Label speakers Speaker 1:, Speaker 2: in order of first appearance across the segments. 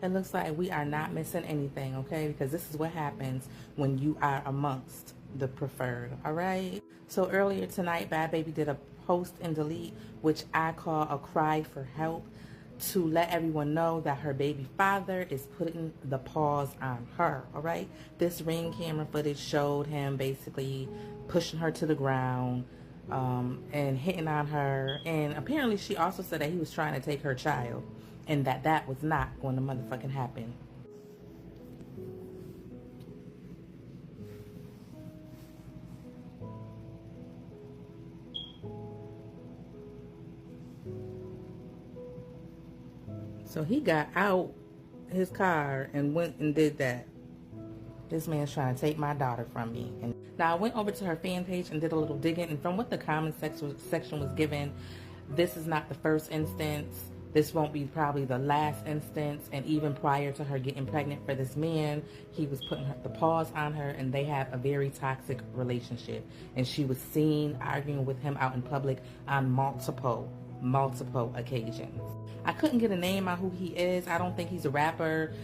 Speaker 1: It looks like we are not missing anything, okay? Because this is what happens when you are amongst the preferred, all right? So earlier tonight, Bad Baby did a post and delete, which I call a cry for help, to let everyone know that her baby father is putting the pause on her, all right? This Ring camera footage showed him basically pushing her to the ground and hitting on her. And apparently she also said that he was trying to take her child and that that was not going to motherfucking happen. So he got out his car and went and did that. This man's trying to take my daughter from me. And now I went over to her fan page and did a little digging, and from what the comment section was given, this is not the first instance. This won't be probably the last instance. And even prior to her getting pregnant for this man, he was putting the pause on her, and they have a very toxic relationship. And she was seen arguing with him out in public on multiple occasions. I couldn't get a name on who he is. I don't think he's a rapper.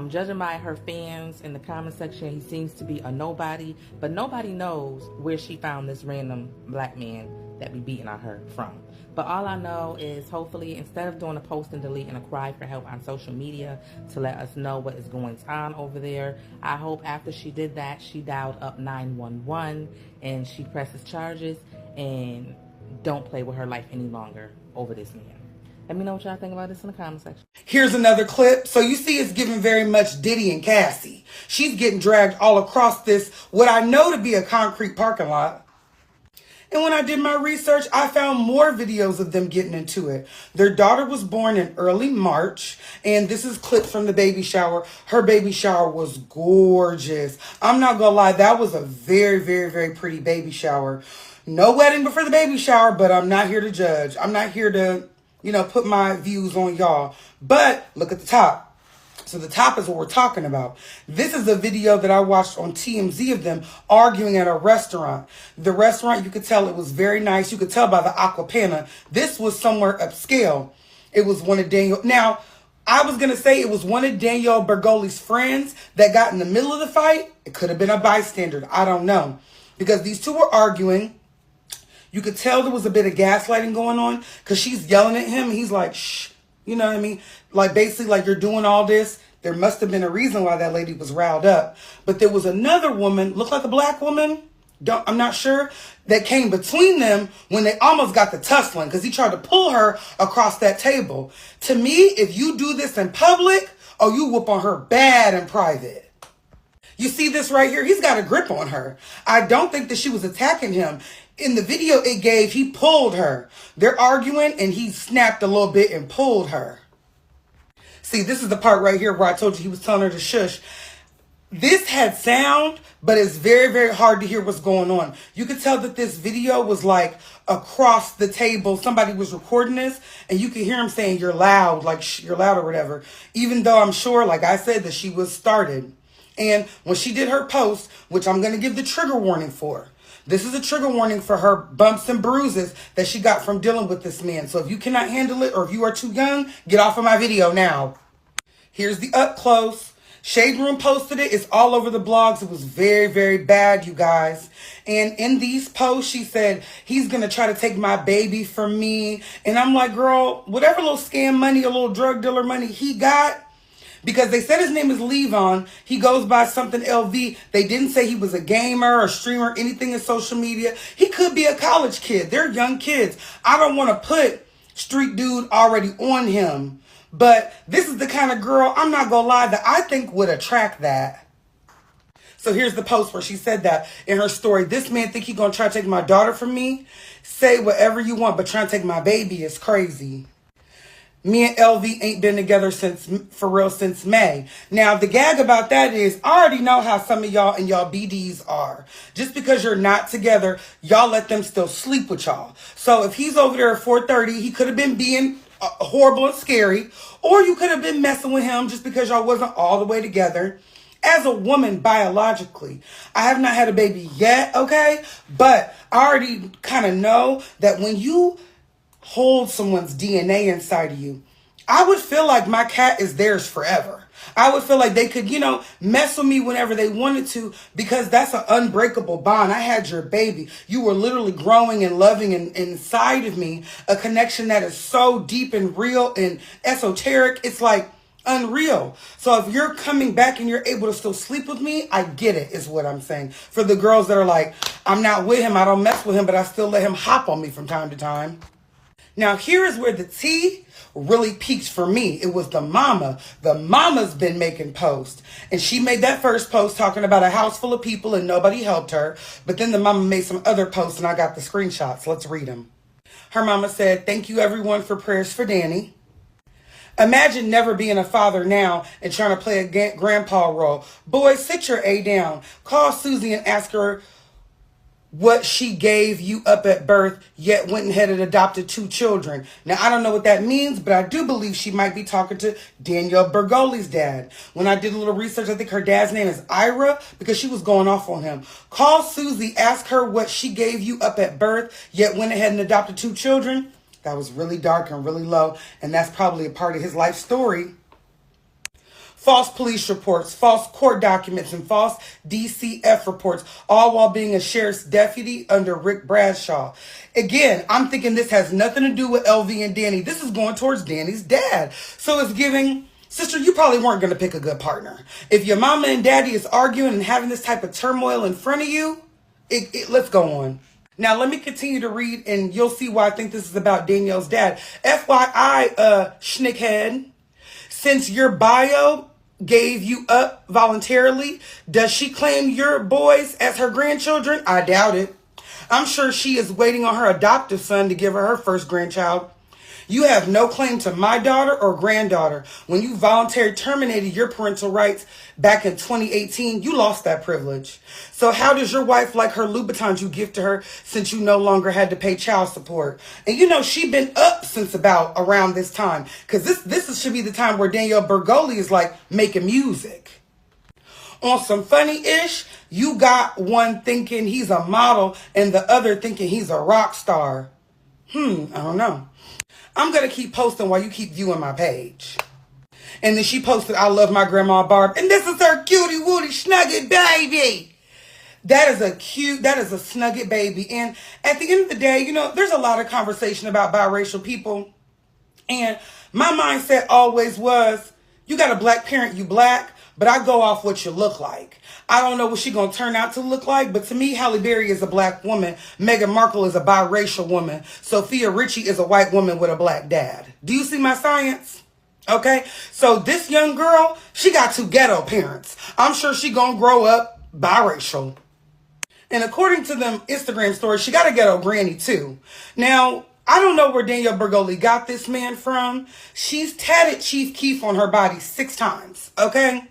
Speaker 1: Judging by her fans in the comment section, he seems to be a nobody, but nobody knows where she found this random black man that be beating on her from. But all I know is, hopefully, instead of doing a post and delete and a cry for help on social media to let us know what is going on over there, I hope after she did that, she dialed up 911 and she presses charges and don't play with her life any longer over this man. Let me know what y'all think about this in the comment section.
Speaker 2: Here's another clip. So you see it's giving very much Diddy and Cassie. She's getting dragged all across this, what I know to be a concrete parking lot. And when I did my research, I found more videos of them getting into it. Their daughter was born in early March, and this is clips from the baby shower. Her baby shower was gorgeous. I'm not gonna lie, that was a very, very, very pretty baby shower. No wedding before the baby shower, but I'm not here to judge. I'm not here to, put my views on y'all. But look at the top. So the top is what we're talking about. This is a video that I watched on TMZ of them arguing at a restaurant. The restaurant, you could tell it was very nice. You could tell by the aquapana. This was somewhere upscale. It was one of Daniel. Now, I was going to say it was one of Danielle Bergoli's friends that got in the middle of the fight. It could have been a bystander. I don't know. Because these two were arguing. You could tell there was a bit of gaslighting going on because she's yelling at him. And he's like, shh. You know what I mean? Like, basically, like, you're doing all this. There must have been a reason why that lady was riled up. But there was another woman, looked like a black woman, I'm not sure, that came between them when they almost got the tussling because he tried to pull her across that table. To me, if you do this in public, oh, you whoop on her bad in private. You see this right here? He's got a grip on her. I don't think that she was attacking him. In the video it gave, he pulled her. They're arguing and he snapped a little bit and pulled her. See, this is the part right here where I told you he was telling her to shush. This had sound, but it's very, very hard to hear what's going on. You could tell that this video was like across the table. Somebody was recording this and you could hear him saying, you're loud, like you're loud or whatever. Even though I'm sure, like I said, that she was started. And when she did her post, which I'm going to give the trigger warning for, this is a trigger warning for her bumps and bruises that she got from dealing with this man. So if you cannot handle it or if you are too young, get off of my video now. Here's the up close. Shade Room posted it. It's all over the blogs. It was very, very bad, you guys. And in these posts, she said, he's going to try to take my baby from me. And I'm like, girl, whatever little scam money or little drug dealer money he got, because they said his name is Levon. He goes by something LV. They didn't say he was a gamer or streamer, anything in social media. He could be a college kid. They're young kids. I don't want to put street dude already on him. But this is the kind of girl, I'm not going to lie, that I think would attract that. So here's the post where she said that in her story. This man think he going to try to take my daughter from me? Say whatever you want, but trying to take my baby is crazy. Me and LV ain't been together since May. Now, the gag about that is, I already know how some of y'all and y'all BDs are. Just because you're not together, y'all let them still sleep with y'all. So if he's over there at 4:30, he could have been being horrible and scary. Or you could have been messing with him just because y'all wasn't all the way together. As a woman, biologically, I have not had a baby yet, okay? But I already kind of know that when you hold someone's DNA inside of you, I would feel like my cat is theirs forever. I would feel like they could, mess with me whenever they wanted to, because that's an unbreakable bond. I had your baby. You were literally growing and loving inside of me, a connection that is so deep and real and esoteric. It's like unreal. So if you're coming back and you're able to still sleep with me, I get it, is what I'm saying. For the girls that are like, I'm not with him, I don't mess with him, but I still let him hop on me from time to time. Now, here is where the tea really peaked for me. It was the mama. The mama's been making posts. And she made that first post talking about a house full of people and nobody helped her. But then the mama made some other posts and I got the screenshots. Let's read them. Her mama said, "Thank you everyone for prayers for Danny. Imagine never being a father now and trying to play a grandpa role. Boy, sit your A down. Call Susie and ask her what she gave you up at birth, yet went ahead and adopted 2 children." Now, I don't know what that means, but I do believe she might be talking to Danielle Bergoli's dad. When I did a little research, I think her dad's name is Ira, because she was going off on him. Call Susie, ask her what she gave you up at birth, yet went ahead and adopted 2 children. That was really dark and really low, and that's probably a part of his life story. False police reports, false court documents, and false DCF reports, all while being a sheriff's deputy under Rick Bradshaw. Again, I'm thinking this has nothing to do with LV and Danny. This is going towards Danny's dad. So it's giving, sister, you probably weren't going to pick a good partner. If your mama and daddy is arguing and having this type of turmoil in front of you, let's go on. Now, let me continue to read, and you'll see why I think this is about Danielle's dad. FYI, schnickhead, since your bio gave you up voluntarily, does she claim your boys as her grandchildren? I doubt it. I'm sure she is waiting on her adoptive son to give her first grandchild. You have no claim to my daughter or granddaughter. When you voluntarily terminated your parental rights back in 2018, you lost that privilege. So how does your wife like her Louboutins you give to her since you no longer had to pay child support? And she been up since about around this time, because this should be the time where Danielle Bergoli is like making music. On some funny-ish, you got one thinking he's a model and the other thinking he's a rock star. I don't know. I'm going to keep posting while you keep viewing my page. And then she posted, "I love my grandma Barb. And this is her cutie wootie snugget baby." That is a snugget baby. And at the end of the day, there's a lot of conversation about biracial people. And my mindset always was, you got a black parent, you black, but I go off what you look like. I don't know what she's going to turn out to look like, but to me, Halle Berry is a black woman. Meghan Markle is a biracial woman. Sophia Richie is a white woman with a black dad. Do you see my science? Okay, so this young girl, she got 2 ghetto parents. I'm sure she going to grow up biracial. And according to them Instagram stories, she got a ghetto granny too. Now, I don't know where Danielle Bergoli got this man from. She's tatted Chief Keef on her body 6 times, okay?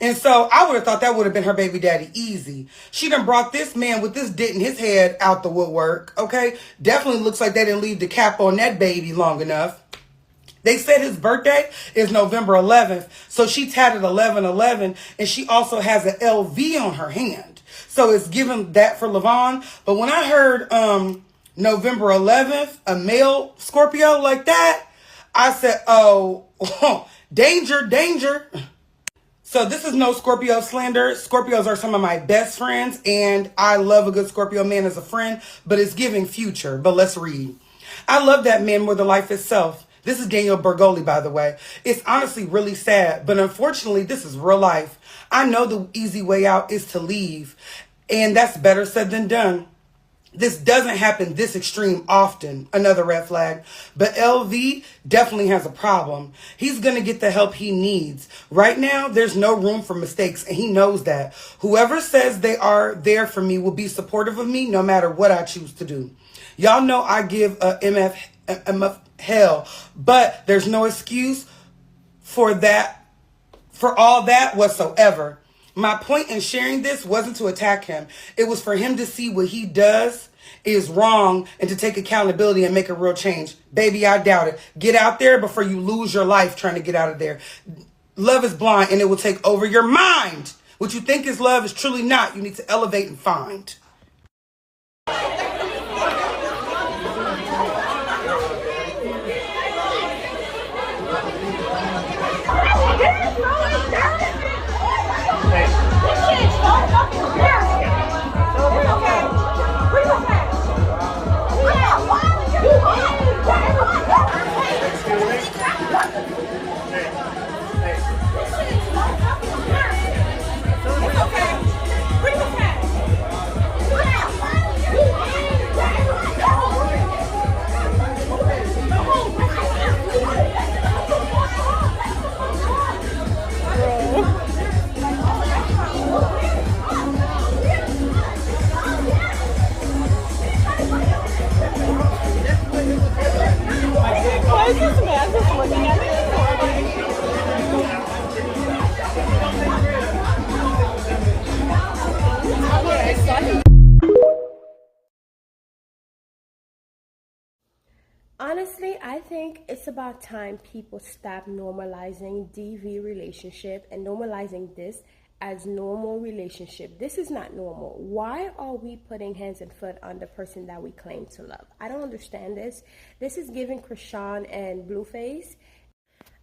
Speaker 2: And so I would have thought that would have been her baby daddy easy. She done brought this man with this dent in his head out the woodwork, okay? Definitely looks like they didn't leave the cap on that baby long enough. They said his birthday is November 11th, so she tatted 11/11, and she also has an LV on her hand. So it's given that for Levon. But when I heard November 11th, a male Scorpio like that, I said, oh, danger, danger. So this is no Scorpio slander. Scorpios are some of my best friends, and I love a good Scorpio man as a friend, but it's giving future. But let's read. I love that man more than life itself. This is Danielle Bergoli, by the way. It's honestly really sad, but unfortunately, this is real life. I know the easy way out is to leave, and that's better said than done. This doesn't happen this extreme often, another red flag, but LV definitely has a problem. He's going to get the help he needs. Right now, there's no room for mistakes, and he knows that. Whoever says they are there for me will be supportive of me no matter what I choose to do. Y'all know I give a MF hell, but there's no excuse for that, for all that whatsoever. My point in sharing this wasn't to attack him. It was for him to see what he does is wrong and to take accountability and make a real change. Baby, I doubt it. Get out there before you lose your life trying to get out of there. Love is blind and it will take over your mind. What you think is love is truly not. You need to elevate and find.
Speaker 3: Honestly, I think it's about time people stop normalizing DV relationship and normalizing this as normal relationship. This is not normal. Why are we putting hands and foot on the person that we claim to love? I don't understand this. This is giving Krishan and Blueface.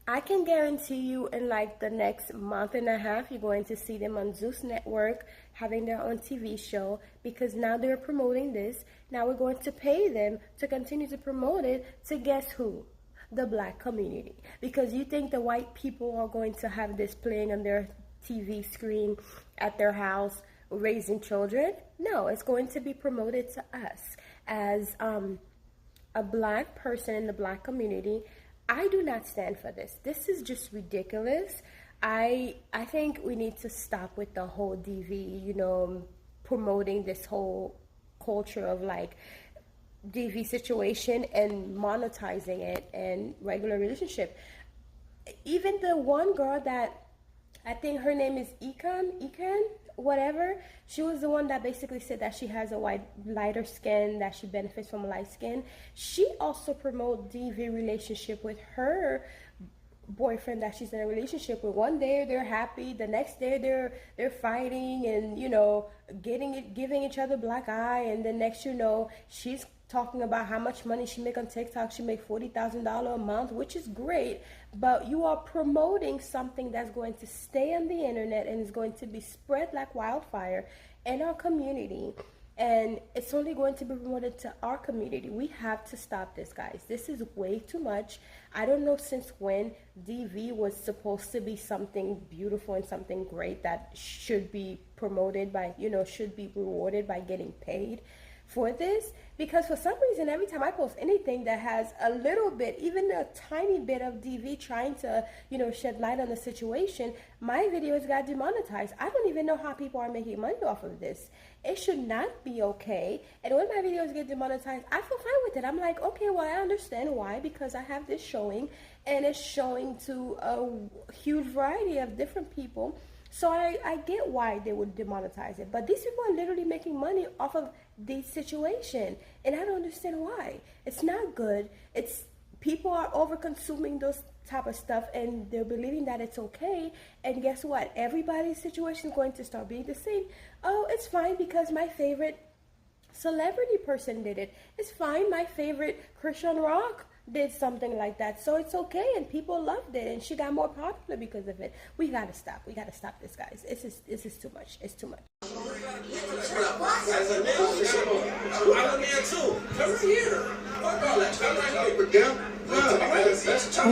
Speaker 3: I can guarantee you in like the next month and a half, you're going to see them on Zeus Network having their own TV show, because now they're promoting this. Now we're going to pay them to continue to promote it to guess who? The black community. Because you think the white people are going to have this playing on their TV screen at their house raising children? No, it's going to be promoted to us as a black person in the black community. I do not stand for this. This is just ridiculous. I think we need to stop with the whole DV, you know, promoting this whole culture of like DV situation and monetizing it and regular relationship. Even the one girl that I think her name is Ikan, whatever. She was the one that basically said that she has a lighter skin, that she benefits from light skin. She also promotes DV relationship with her boyfriend that she's in a relationship with. One day they're happy, the next day they're fighting and, you know, giving each other black eye, and then next you know she's talking about how much money she make on TikTok. She make $40,000 a month, which is great, but you are promoting something that's going to stay on the internet and is going to be spread like wildfire in our community, and it's only going to be promoted to our community. We have to stop this, guys. This is way too much. I don't know since when DV was supposed to be something beautiful and something great that should be promoted by, you know, should be rewarded by getting paid for this, because for some reason every time I post anything that has a little bit, even a tiny bit of DV trying to, you know, shed light on the situation, my videos got demonetized. I don't even know how people are making money off of this. It should not be okay. And when my videos get demonetized, I feel fine with it. I'm like, okay, well, I understand why, because I have this showing and it's showing to a huge variety of different people. So I get why they would demonetize it. But these people are literally making money off of this situation, and I don't understand why. It's not good. It's people are over consuming those type of stuff, and they're believing that it's okay. And guess what? Everybody's situation is going to start being the same. Oh, it's fine because my favorite celebrity person did it. It's fine. My favorite Christian rock did something like that, so it's okay, and people loved it, and she got more popular because of it. We gotta stop this, guys. This is too much. It's too much.
Speaker 1: Oh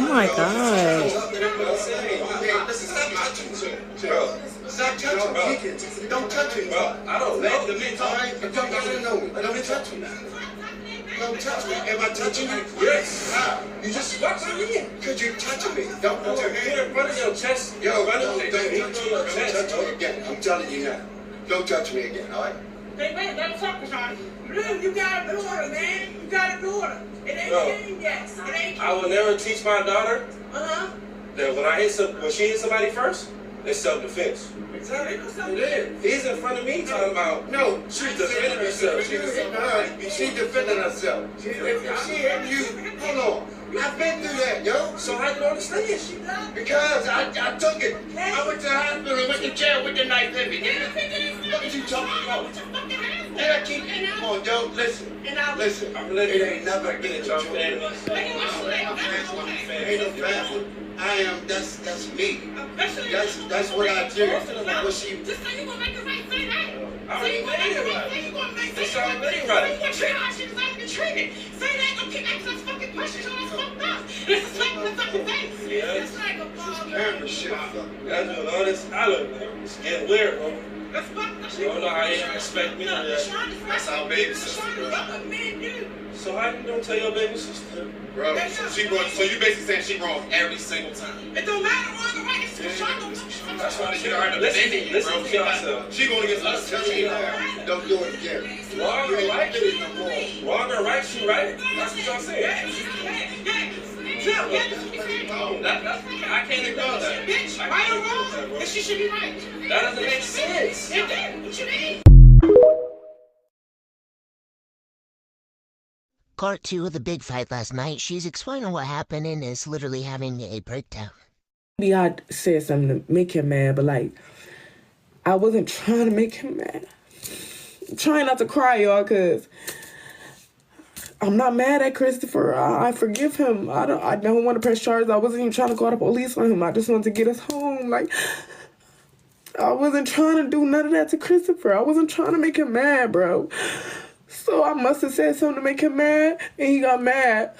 Speaker 1: my God.
Speaker 4: Stop touching me. Don't touch me. I don't know. Don't touch me. Don't touch me. Am I touching you? Yes. How? You just what? Because you're touching me. Don't put your hand in front of your chest. Yo, don't touch me again. I'm telling you now. Don't touch me again, all right?
Speaker 5: Hey, man, don't talk about it. Really, you got a daughter, man. You got a daughter. It ain't came yet. It ain't.
Speaker 6: I will never teach my daughter that when she hits somebody first, it's self-defense.
Speaker 5: Exactly.
Speaker 6: He's in front of me talking about,
Speaker 4: no,
Speaker 6: she's defending herself.
Speaker 4: She's defending herself. If she hit you, hold on. I've been through that, yo.
Speaker 6: So how you don't understand?
Speaker 4: Because I took it. I went to the hospital and went to jail with the knife every day. What are you talking about? And I keep, come on, yo, listen. It ain't never been a joke. Ain't no family. I am, that's me. That's what I do. What she...
Speaker 5: Just say you gonna make it right, say that.
Speaker 6: I already made it right.
Speaker 5: Say you gonna make it
Speaker 6: It's
Speaker 5: right.
Speaker 6: already right.
Speaker 5: You gonna treat how she deserves to be treated. Say that, don't keep asking those fucking questions, you know that's fucked up. It's a slap in the fucking face. It's like a ball.
Speaker 4: Camera shit.
Speaker 6: That's what all this, I look, it's getting weird, bro.
Speaker 5: That's fucked up.
Speaker 6: You don't know how you respect me.
Speaker 4: That's our baby sister.
Speaker 6: So how you don't tell your baby sister?
Speaker 4: Bro, so you basically saying she wrong every single time.
Speaker 5: It don't matter wrong or right, it's just
Speaker 6: That's why she already listen to yourself.
Speaker 4: She gonna get us telling you now. Don't do it again.
Speaker 6: Wrong or right? Wrong or right, she right? That's what y'all saying. I can't ignore that.
Speaker 5: Bitch, right or wrong, then she should be right.
Speaker 6: That doesn't make sense.
Speaker 5: It did. What you mean?
Speaker 7: Part 2 of the big fight last night. She's explaining what happened and is literally having a breakdown.
Speaker 8: Maybe I said something to make him mad, but like, I wasn't trying to make him mad. I'm trying not to cry, y'all, because I'm not mad at Christopher. I forgive him. I don't want to press charges. I wasn't even trying to call the police on him. I just wanted to get us home. Like, I wasn't trying to do none of that to Christopher. I wasn't trying to make him mad, bro. So I must have said something to make him mad, and he got mad.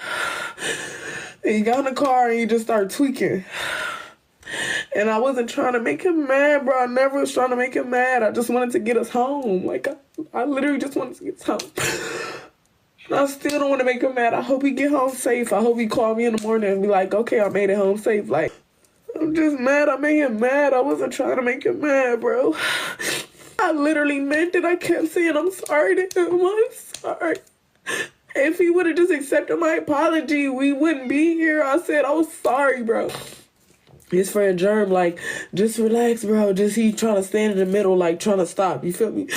Speaker 8: And he got in the car, and he just started tweaking. And I wasn't trying to make him mad, bro. I never was trying to make him mad. I just wanted to get us home. Like, I literally just wanted to get us home. And I still don't want to make him mad. I hope he get home safe. I hope he call me in the morning and be like, okay, I made it home safe. Like, I'm just mad. I made him mad. I wasn't trying to make him mad, bro. I literally meant it. I kept saying, I'm sorry to him. I'm sorry. If he would have just accepted my apology, we wouldn't be here. I said, I was sorry, bro. His friend Germ, like, just relax, bro. Just he trying to stand in the middle, like, trying to stop. You feel me?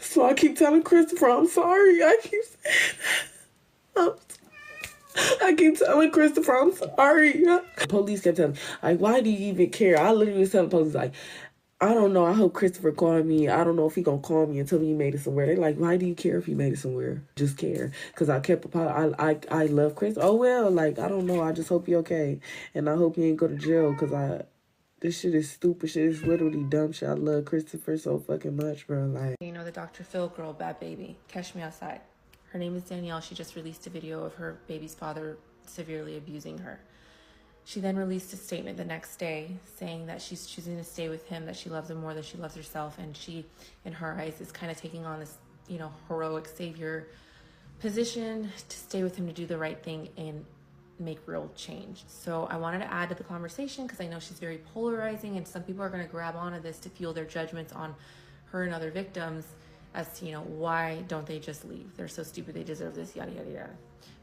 Speaker 8: So I keep telling Christopher, I'm sorry. I keep saying, I keep telling Christopher, I'm sorry. The police kept telling me, like, why do you even care? I literally was telling the police, like, I don't know. I hope Christopher called me. I don't know if he gonna call me and tell me he made it somewhere. They're like, why do you care if he made it somewhere? Just care. Because I kept I love Chris. Oh, well, like, I don't know. I just hope he okay. And I hope he ain't go to jail because this shit is stupid shit. It's literally dumb shit. I love Christopher so fucking much, bro. Like,
Speaker 9: you know, the Dr. Phil girl, Bad Baby, Catch Me Outside. Her name is Danielle. She just released a video of her baby's father severely abusing her. She then released a statement the next day saying that she's choosing to stay with him, that she loves him more than she loves herself, and she, in her eyes, is kind of taking on this, you know, heroic savior position to stay with him to do the right thing and make real change. So I wanted to add to the conversation because I know she's very polarizing, and some people are going to grab onto this to fuel their judgments on her and other victims as to, you know, why don't they just leave? They're so stupid, they deserve this, yada, yada, yada.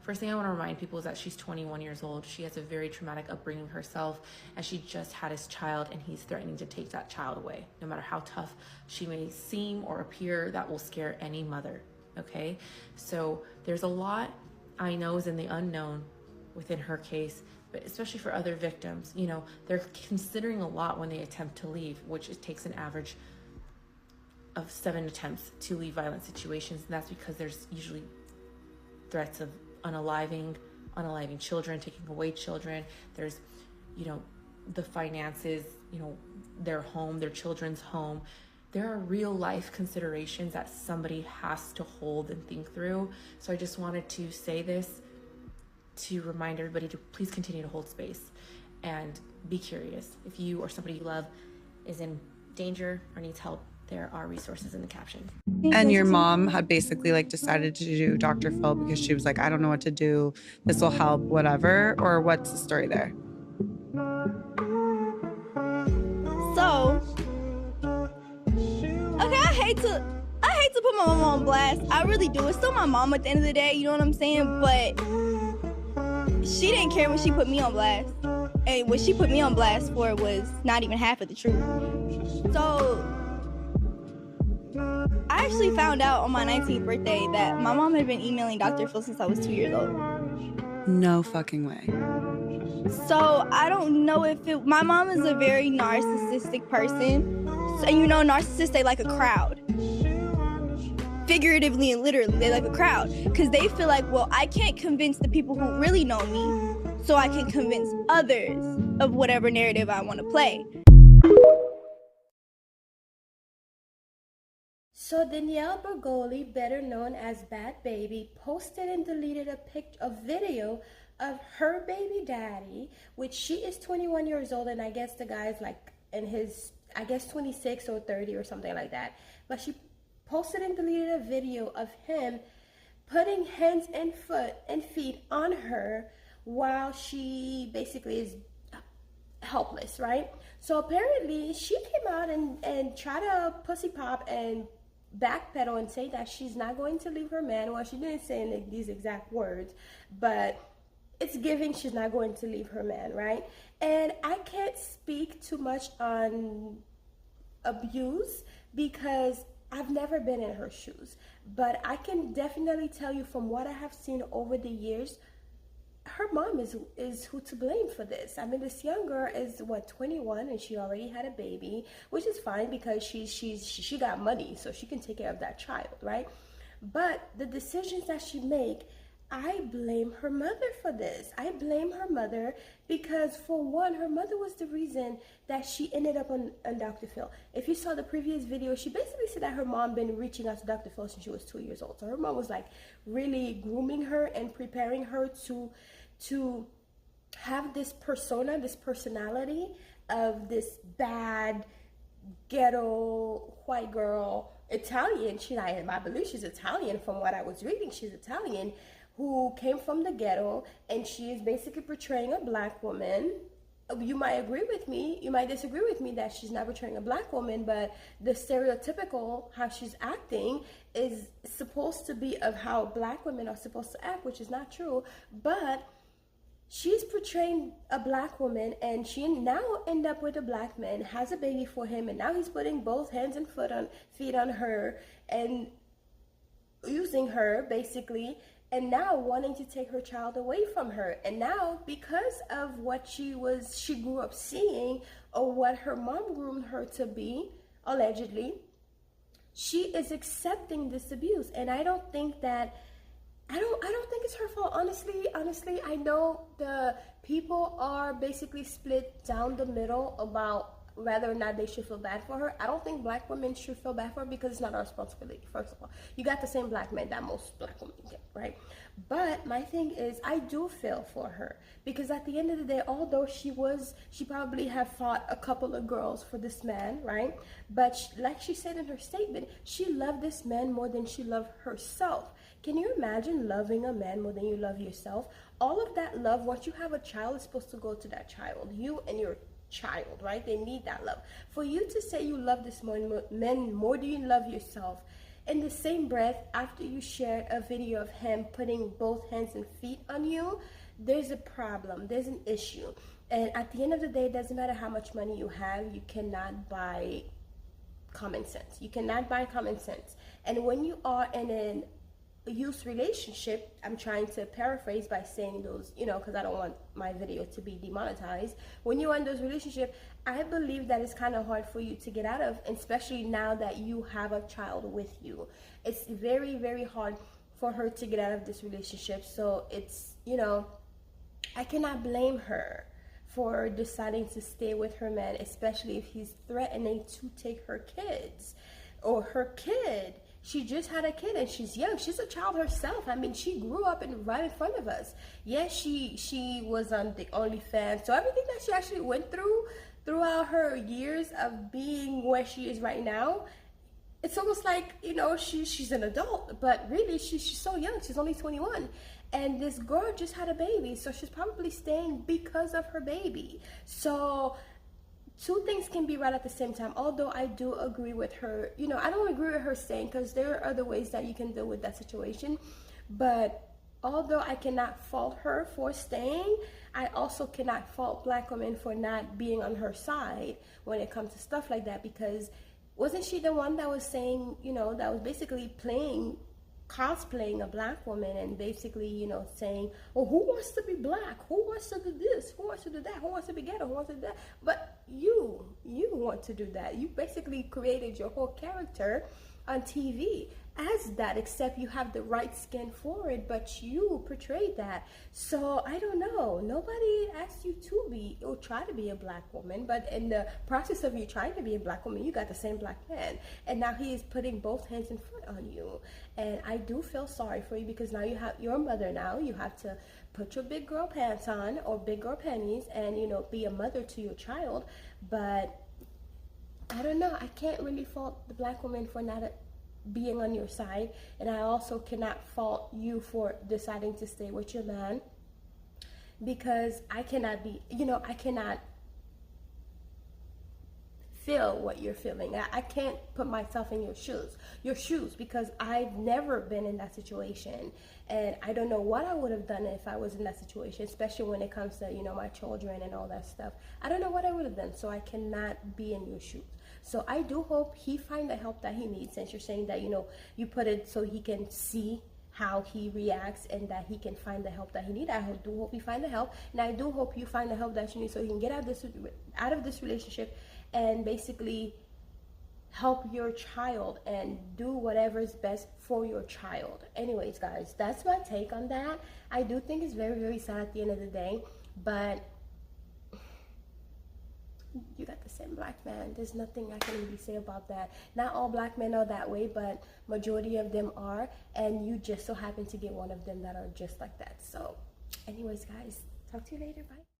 Speaker 9: First thing I want to remind people is that she's 21 years old. She has a very traumatic upbringing herself, and she just had his child, and he's threatening to take that child away. No matter how tough she may seem or appear, that will scare any mother, okay? So there's a lot I know is in the unknown within her case, but especially for other victims, you know, they're considering a lot when they attempt to leave, which it takes an average of 7 attempts to leave violent situations, and that's because there's usually threats of unaliving children, taking away children. There's, you know, the finances, you know, their home, their children's home. There are real life considerations that somebody has to hold and think through. So I just wanted to say this to remind everybody to please continue to hold space and be curious. If you or somebody you love is in danger or needs help, there are resources in the caption.
Speaker 10: And your mom had basically like decided to do Dr. Phil because she was like, I don't know what to do. This will help, whatever. Or what's the story there?
Speaker 11: So, okay, I hate to put my mom on blast. I really do. It's still my mom at the end of the day, you know what I'm saying? But she didn't care when she put me on blast. And what she put me on blast for was not even half of the truth. So, I actually found out on my 19th birthday that my mom had been emailing Dr. Phil since I was 2 years old.
Speaker 10: No fucking way.
Speaker 11: So I don't know if my mom is a very narcissistic person. So, you know, narcissists, they like a crowd. Figuratively and literally, they like a crowd. Because they feel like, well, I can't convince the people who really know me, so I can convince others of whatever narrative I want to play.
Speaker 3: So Danielle Bergoli, better known as Bad Baby, posted and deleted a video of her baby daddy, which she is 21 years old, and I guess the guy's like in his, I guess 26 or 30 or something like that. But she posted and deleted a video of him putting hands and feet on her while she basically is helpless, right? So apparently she came out and tried to pussy pop and backpedal and say that she's not going to leave her man. Well, she didn't say in these exact words, but it's giving she's not going to leave her man, right? And I can't speak too much on abuse because I've never been in her shoes, but I can definitely tell you from what I have seen over the years, her mom is who to blame for this. I mean, this young girl is what, 21, and she already had a baby, which is fine because she got money, so she can take care of that child, right? But the decisions that she make, I blame her mother for this. I blame her mother because, for one, her mother was the reason that she ended up on Dr. Phil. If you saw the previous video, she basically said that her mom been reaching out to Dr. Phil since she was 2 years old. So her mom was like really grooming her and preparing her to have this persona, this personality of this bad, ghetto, white girl, Italian. I believe she's Italian from what I was reading. She's Italian, who came from the ghetto, and she is basically portraying a black woman. You might agree with me, you might disagree with me that she's not portraying a black woman, but the stereotypical how she's acting is supposed to be of how black women are supposed to act, which is not true. But she's portraying a black woman, and she now end up with a black man, has a baby for him, and now he's putting both hands and feet on her and using her basically, and now wanting to take her child away from her. And now, because of what she grew up seeing, or what her mom groomed her to be, allegedly, she is accepting this abuse. And I don't think that, I don't think it's her fault. Honestly, I know the people are basically split down the middle about whether or not they should feel bad for her. I don't think black women should feel bad for her because it's not our responsibility. First of all, you got the same black men that most black women get, right? But my thing is, I do feel for her because at the end of the day, although she probably have fought a couple of girls for this man, right? But like she said in her statement, she loved this man more than she loved herself. Can you imagine loving a man more than you love yourself? All of that love, once you have a child, is supposed to go to that child. You and your child, right? They need that love. For you to say you love this man more than you love yourself, in the same breath, after you shared a video of him putting both hands and feet on you, there's a problem, there's an issue. And at the end of the day, it doesn't matter how much money you have, you cannot buy common sense. You cannot buy common sense. And when you are in an use relationship, I'm trying to paraphrase by saying those, because I don't want my video to be demonetized. When you're in those relationships, I believe that it's kind of hard for you to get out of, especially now that you have a child with you. It's very, very hard for her to get out of this relationship. So it's, I cannot blame her for deciding to stay with her man, especially if he's threatening to take her kids or her kid. She just had a kid and she's young. She's a child herself. I mean, she grew up right in front of us. Yes, she was on the OnlyFans. So everything that she actually went throughout her years of being where she is right now, it's almost like, she's an adult. But really, she's so young. She's only 21. And this girl just had a baby. So she's probably staying because of her baby. So two things can be right at the same time. Although I do agree with her, I don't agree with her staying because there are other ways that you can deal with that situation. But although I cannot fault her for staying, I also cannot fault black women for not being on her side when it comes to stuff like that. Because wasn't she the one that was saying, that was basically cosplaying a black woman and basically, saying, oh, who wants to be black? Who wants to do this? Who wants to do that? Who wants to be ghetto? Who wants to do that? But you want to do that. You basically created your whole character on TV as that, except you have the right skin for it, but you portrayed that. So I don't know. Nobody asked you to be or try to be a black woman, but in the process of you trying to be a black woman, you got the same black man, and now he is putting both hands and foot on you. And I do feel sorry for you because now you have your mother. Now you have to put your big girl pants on or big girl panties and be a mother to your child. But I don't know. I can't really fault the black woman for not being on your side, and I also cannot fault you for deciding to stay with your man, because I cannot feel what you're feeling. I can't put myself in your shoes, because I've never been in that situation, and I don't know what I would have done if I was in that situation, especially when it comes to, you know, my children and all that stuff. I don't know what I would have done, so I cannot be in your shoes. So I do hope he find the help that he needs, since you're saying that, you know, you put it so he can see how he reacts and that he can find the help that he needs. I do hope he find the help, and I do hope you find the help that you need so he can get out of this relationship and basically help your child and do whatever is best for your child. Anyways, guys, that's my take on that. I do think it's very, very sad at the end of the day, but you got the same black man. There's nothing I can really say about that. Not all black men are that way, but majority of them are, and you just so happen to get one of them that are just like that. So anyways, guys, talk to you later. Bye.